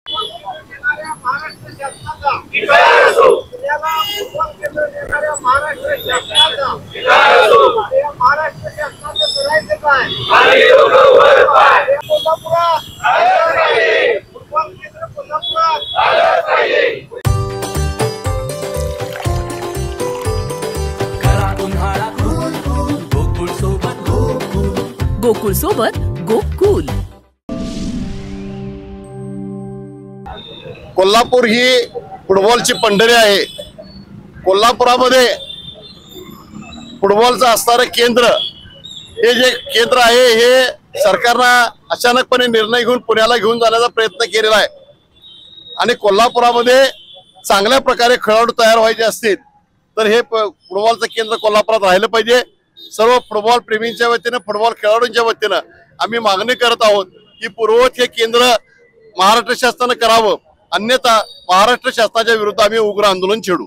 महाराष्ट्र शासनाचा महाराष्ट्र शासनाचा महाराष्ट्र शासनाचं करायचं काय कोल्हापुरात फुटबॉल केंद्र कोल्हापुरात गोकुळ सोबत गोकुल। कोल्हापूर ही फुटबॉलची पंढरी आहे। कोल्हापुरामध्ये फुटबॉलचं असणारं केंद्र हे जे केंद्र आहे हे सरकारनं अचानकपणे निर्णय घेऊन पुण्याला घेऊन जाण्याचा प्रयत्न केलेला आहे आणि कोल्हापुरामध्ये चांगल्या प्रकारे खेळाडू तयार व्हायचे असतील तर हे फुटबॉलचं केंद्र कोल्हापुरात राहिलं पाहिजे। सर्व फुटबॉल प्रेमींच्या वतीनं फुटबॉल खेळाडूंच्या वतीनं आम्ही मागणी करत आहोत की पूर्ववत हे केंद्र महाराष्ट्र शासनाने करावं, अन्यथा महाराष्ट्र शासनाच्या विरुद्ध आम्ही उग्र आंदोलन छेडू।